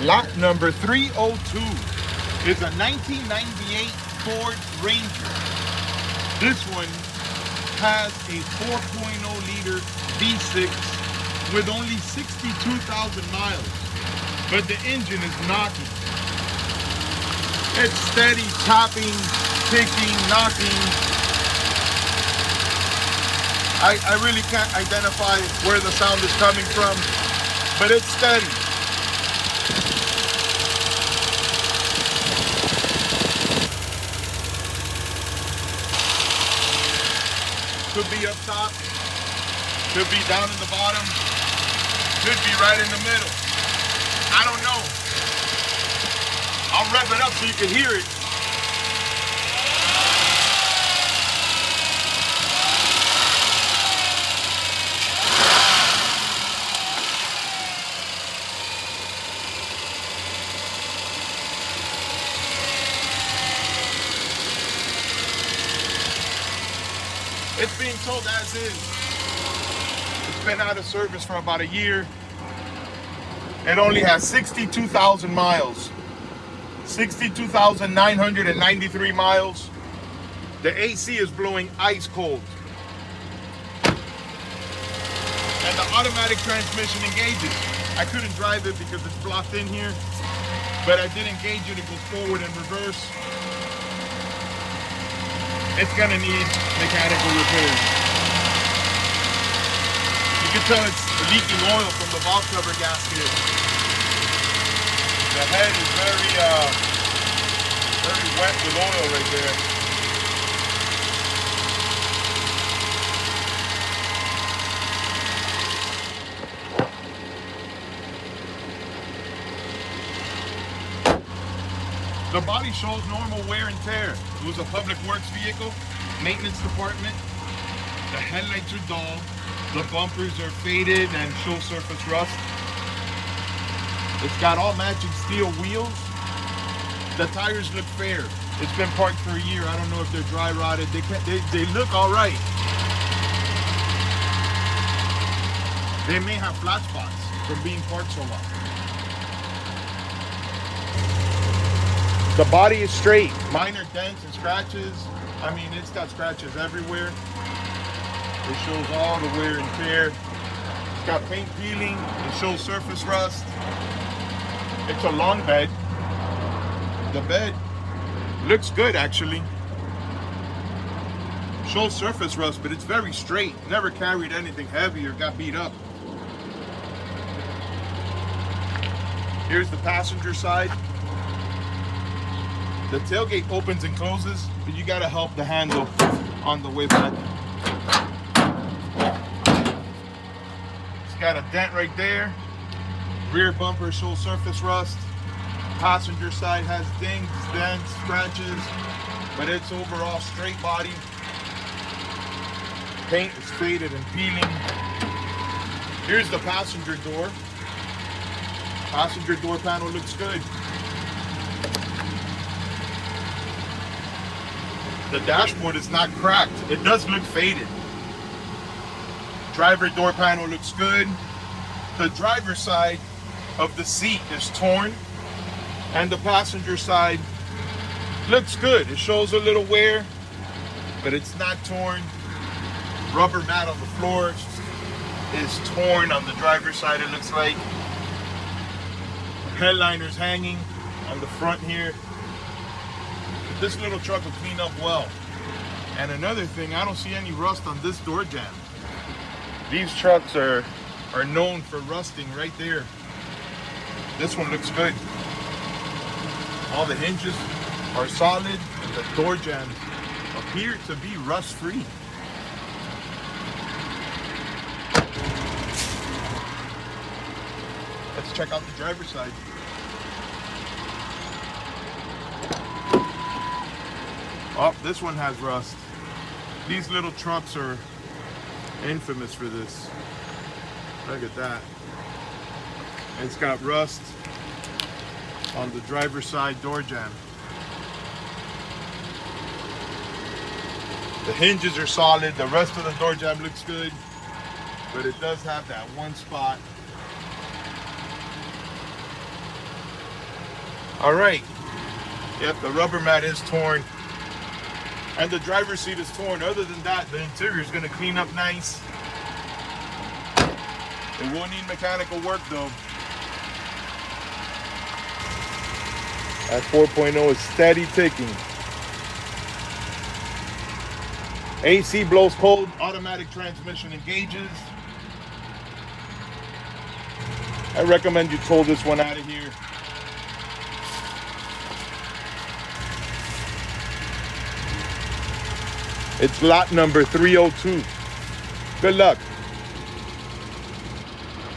Lot number 302 is a 1998 Ford Ranger. This one has a 4.0 liter V6 with only 62,000 miles, but the engine is knocking. It's steady chopping, ticking, knocking. I really can't identify where the sound is coming from, but it's steady. Could be up top, could be down in the bottom, could be right in the middle. I don't know. I'll rev it up so you can hear it. It's being sold as is. It's been out of service for about a year. It only has 62,000 miles. 62,993 miles. The AC is blowing ice cold. And the automatic transmission engages. I couldn't drive it because it's blocked in here, but I did engage it. It goes forward and reverse. It's gonna need mechanical repairs. You can tell it's leaking oil from the valve cover gasket. The head is very wet with oil right there. The body shows normal wear and tear. It was a public works vehicle, maintenance department. The headlights are dull. The bumpers are faded and show surface rust. It's got all matching steel wheels. The tires look fair. It's been parked for a year. I don't know if they're dry rotted. They look all right. They may have flat spots from being parked so long. The body is straight. Minor dents and scratches. I mean, it's got scratches everywhere. It shows all the wear and tear. It's got paint peeling. It shows surface rust. It's a long bed. The bed looks good, actually. Shows surface rust, but it's very straight. Never carried anything heavy or got beat up. Here's the passenger side. The tailgate opens and closes, but you gotta help the handle on the way back. It's got a dent right there. Rear bumper shows surface rust. Passenger side has dings, dents, scratches, but it's overall straight body. Paint is faded and peeling. Here's the passenger door. Passenger door panel looks good. The dashboard is not cracked. It does look faded. Driver door panel looks good. The driver's side of the seat is torn, and the passenger side looks good. It shows a little wear, but it's not torn. Rubber mat on the floor is torn on the driver's side, it looks like. Headliner's hanging on the front here. This little truck will clean up well. And another thing, I don't see any rust on this door jamb. These trucks are known for rusting right there. This one looks good. All the hinges are solid, and the door jambs appear to be rust-free. Let's check out the driver's side. Oh, this one has rust. These little trucks are infamous for this. Look at that. It's got rust on the driver's side door jamb. The hinges are solid. The rest of the door jamb looks good, but it does have that one spot. All right. Yep, the rubber mat is torn. And the driver's seat is torn. Other than that, the interior is going to clean up nice. It will need mechanical work though. That 4.0 is steady ticking. AC blows cold, automatic transmission engages. I recommend you tow this one out of here. It's lot number 302. Good luck.